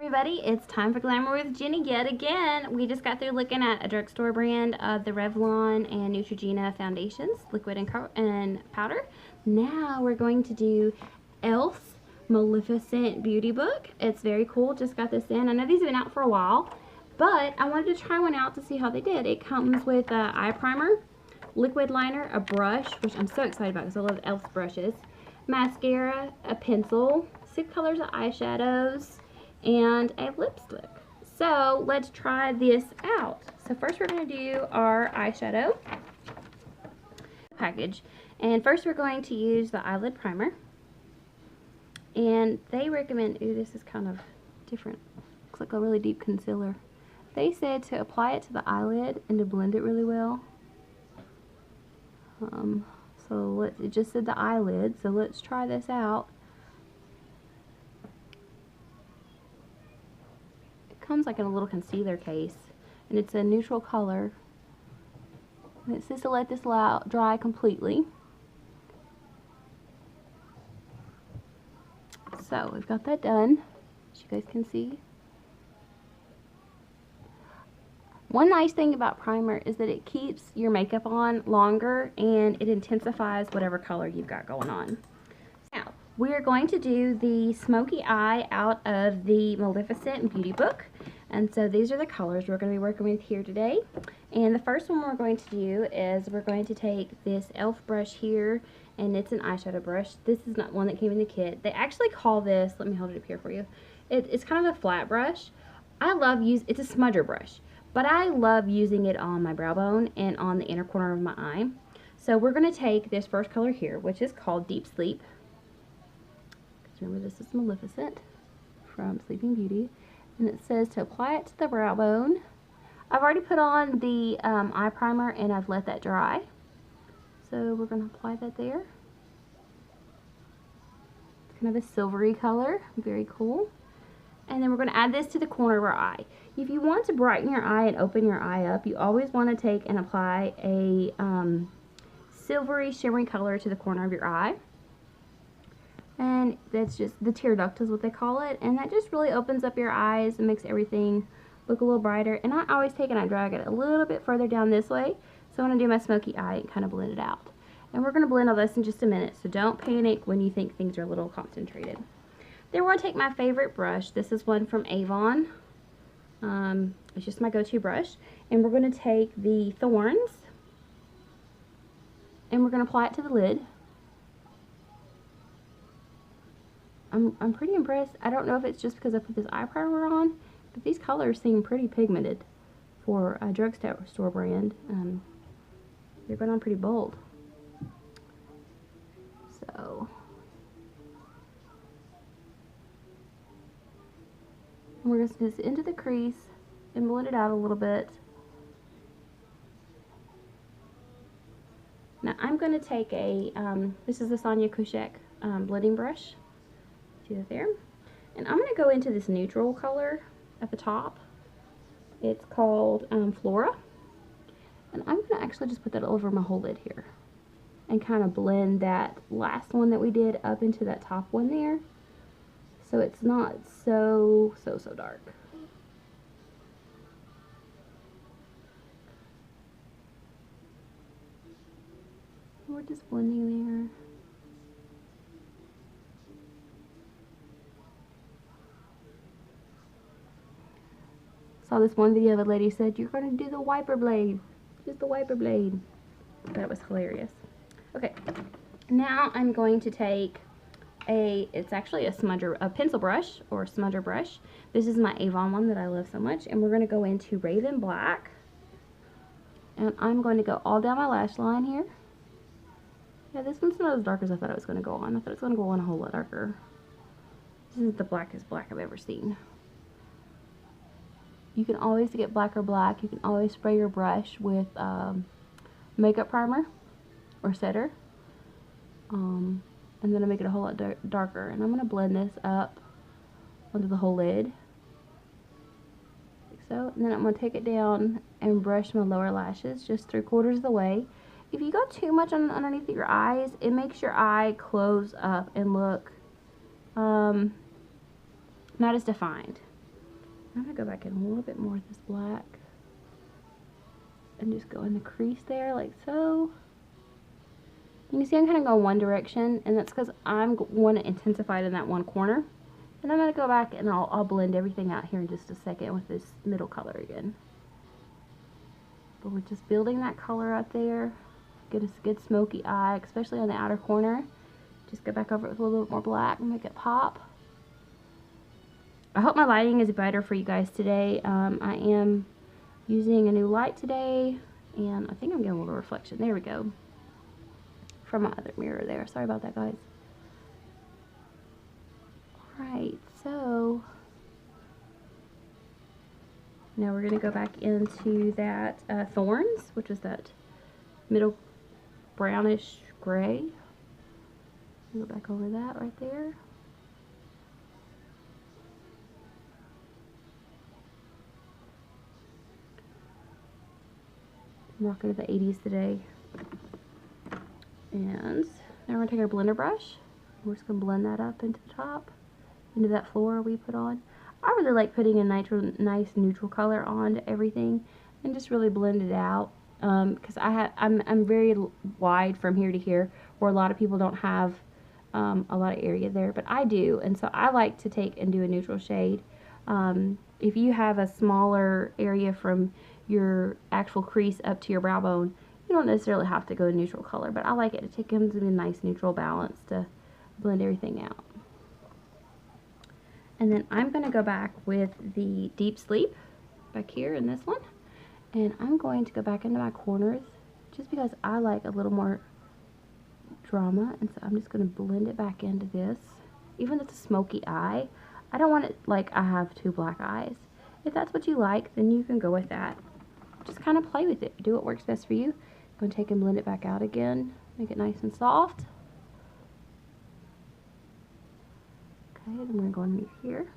Everybody, it's time for Glamour with Jenny yet again. We just got through looking at a drugstore brand of the Revlon and Neutrogena foundations, liquid and powder. Now we're going to do e.l.f.'s Maleficent beauty book. It's very cool. Just got this in. I know these have been out for a while, but I wanted to try one out to see how they did. It comes with an eye primer, liquid liner, a brush, which I'm so excited about because I love e.l.f.'s brushes, mascara, a pencil, 6 colors of eyeshadows, and a lipstick. So let's try this out. So first we're going to do our eyeshadow package, and first we're going to use the eyelid primer, and they recommend, ooh, this is kind of different, looks like a really deep concealer. They said to apply it to the eyelid and to blend it really well. It just said the eyelid, so let's try this out. Comes like in a little concealer case, and it's a neutral color, and it says to let this dry completely. So we've got that done, as you guys can see. One nice thing about primer is that it keeps your makeup on longer and it intensifies whatever color you've got going on. Now we are going to do the smoky eye out of the Maleficent beauty book. And so these are the colors we're going to be working with here today. And the first one we're going to do is we're going to take this e.l.f. brush here, and it's an eyeshadow brush. This is not one that came in the kit. They actually call this, let me hold it up here for you. It's kind of a flat brush. It's a smudger brush, but I love using it on my brow bone and on the inner corner of my eye. So we're going to take this first color here, which is called Deep Sleep. Remember, this is Maleficent from Sleeping Beauty. And it says to apply it to the brow bone. I've already put on the eye primer and I've let that dry. So we're going to apply that there. It's kind of a silvery color. Very cool. And then we're going to add this to the corner of our eye. If you want to brighten your eye and open your eye up, you always want to take and apply a silvery, shimmery color to the corner of your eye. And that's just the tear duct is what they call it, and that just really opens up your eyes and makes everything look a little brighter. And I always take and I drag it a little bit further down this way, so I want to do my smoky eye and kind of blend it out. And we're going to blend all this in just a minute, so don't panic when you think things are a little concentrated. Then we're going to take my favorite brush. This is one from Avon. It's just my go-to brush, and we're going to take the Thorns and we're going to apply it to the lid. I'm pretty impressed. I don't know if it's just because I put this eye primer on, but these colors seem pretty pigmented for a drugstore brand. They're going on pretty bold. So, and we're just going to into the crease and blend it out a little bit. Now I'm going to take a, this is the Sonia Kashuk blending brush. Do that there. And I'm going to go into this neutral color at the top. It's called Flora. And I'm going to actually just put that over my whole lid here. And kind of blend that last one that we did up into that top one there. So it's not so dark. We're just blending there. Saw this one video of a lady said, you're going to do the wiper blade. Just the wiper blade. That was hilarious. Okay, now I'm going to take it's actually a pencil brush or a smudger brush. This is my Avon one that I love so much. And we're going to go into Raven Black. And I'm going to go all down my lash line here. Yeah, this one's not as dark as I thought it was going to go on. I thought it was going to go on a whole lot darker. This is the blackest black I've ever seen. You can always get blacker black. You can always spray your brush with makeup primer or setter. And then I make it a whole lot darker. And I'm going to blend this up onto the whole lid. Like so. And then I'm going to take it down and brush my lower lashes just 3/4 of the way. If you go too much underneath your eyes, it makes your eye close up and look not as defined. I'm going to go back in a little bit more with this black and just go in the crease there like so. You can see I'm kind of going one direction, and that's because I'm want to intensify it in that one corner. And I'm going to go back and I'll blend everything out here in just a second with this middle color again. But we're just building that color out there. Get a good smoky eye, especially on the outer corner. Just go back over it with a little bit more black and make it pop. I hope my lighting is better for you guys today. I am using a new light today, and I think I'm getting a little reflection. There we go. From my other mirror there. Sorry about that, guys. Alright, so now we're going to go back into that Thorns, which is that middle brownish gray. Go back over that right there. I'm rocking to the 80s today. And now we're going to take our blender brush. We're just going to blend that up into the top, into that floor we put on. I really like putting a nice neutral color on everything and just really blend it out. Because I'm very wide from here to here, where a lot of people don't have a lot of area there, but I do, and so I like to take and do a neutral shade. If you have a smaller area from your actual crease up to your brow bone, you don't necessarily have to go neutral color, but I like it to take into a nice neutral balance to blend everything out. And then I'm going to go back with the Deep Sleep back here in this one, and I'm going to go back into my corners just because I like a little more drama, and so I'm just going to blend it back into this. Even though it's a smoky eye, I don't want it like I have two black eyes. If that's what you like, then you can go with that. Just kind of play with it. Do what works best for you. I'm going to take and blend it back out again. Make it nice and soft. Okay, then we're going to go underneath here.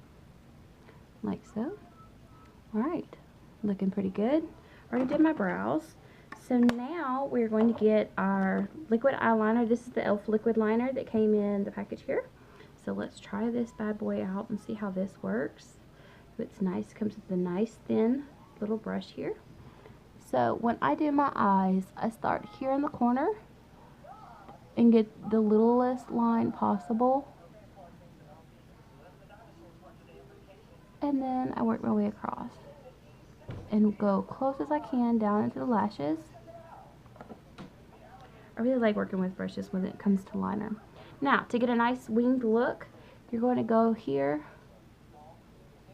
Like so. Alright. Looking pretty good. Already did my brows. So now we're going to get our liquid eyeliner. This is the e.l.f. liquid liner that came in the package here. So let's try this bad boy out and see how this works. It's nice. It comes with a nice thin little brush here. So when I do my eyes, I start here in the corner and get the littlest line possible. And then I work my way across and go close as I can down into the lashes. I really like working with brushes when it comes to liner. Now, to get a nice winged look, you're going to go here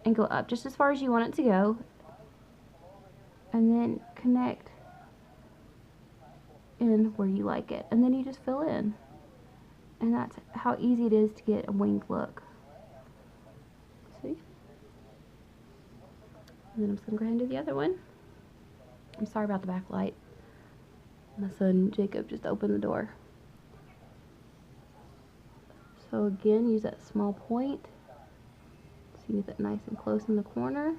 and go up just as far as you want it to go, and then connect in where you like it, and then you just fill in. And that's how easy it is to get a winged look. See? And then I'm just going to go ahead and do the other one. I'm sorry about the backlight. My son Jacob just opened the door. So again, use that small point. So you get that nice and close in the corner.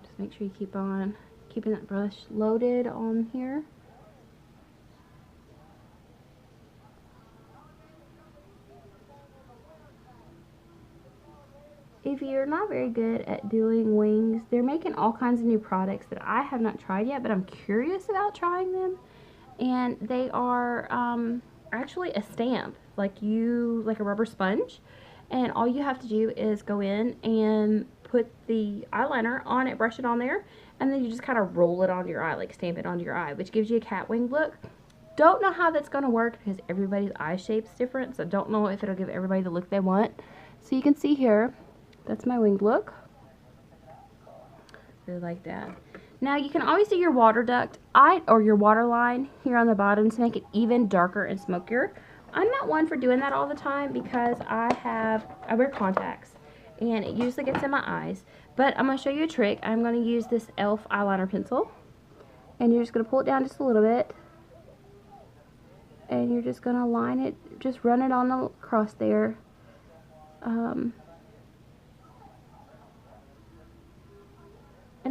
Just make sure you keep on keeping that brush loaded on here. If you're not very good at doing wings, they're making all kinds of new products that I have not tried yet, but I'm curious about trying them. And they are actually a stamp, like a rubber sponge. And all you have to do is go in and put the eyeliner on it, brush it on there, and then you just kind of roll it onto your eye, like stamp it onto your eye, which gives you a cat wing look. Don't know how that's going to work because everybody's eye shape's different, so don't know if it'll give everybody the look they want. So you can see here, that's my winged look. Really like that. Now you can always do your water duct or your water line here on the bottom to make it even darker and smokier. I'm not one for doing that all the time because I wear contacts and it usually gets in my eyes. But I'm going to show you a trick. I'm going to use this e.l.f. eyeliner pencil, and you're just going to pull it down just a little bit, and you're just going to line it, just run it on across there. And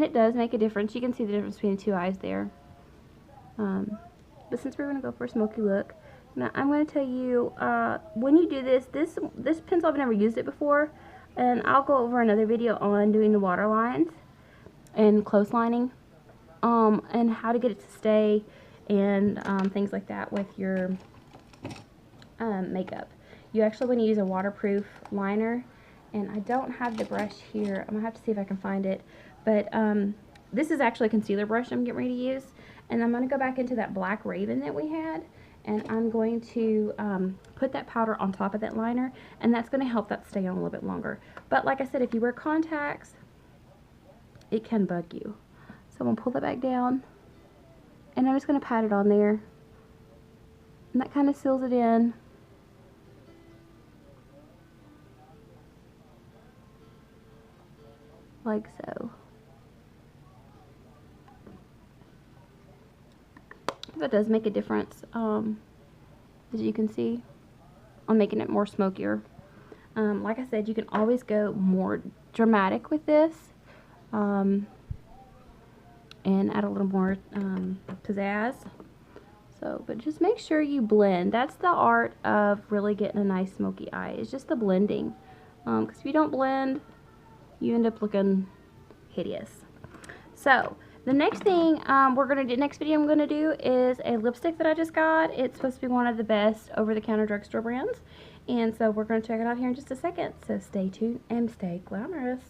it does make a difference. You can see the difference between the two eyes there. But But since we're going to go for a smoky look, now I'm going to tell you, when you do this pencil, I've never used it before, and I'll go over another video on doing the water lines and close lining, and how to get it to stay, and things like that with your makeup. You actually want to use a waterproof liner, and I don't have the brush here. I'm going to have to see if I can find it, but this is actually a concealer brush I'm getting ready to use, and I'm going to go back into that black Raven that we had, and I'm going to put that powder on top of that liner, and that's going to help that stay on a little bit longer. But like I said, if you wear contacts, it can bug you. So I'm going to pull that back down, and I'm just going to pat it on there, and that kind of seals it in. Like so. That does make a difference, as you can see, on making it more smokier. Like I said, you can always go more dramatic with this, and add a little more pizzazz. So, but just make sure you blend. That's the art of really getting a nice smoky eye. It's just the blending. Because if you don't blend, you end up looking hideous. So, the next thing next video I'm gonna do is a lipstick that I just got. It's supposed to be one of the best over-the-counter drugstore brands, and so we're gonna check it out here in just a second. So stay tuned and stay glamorous.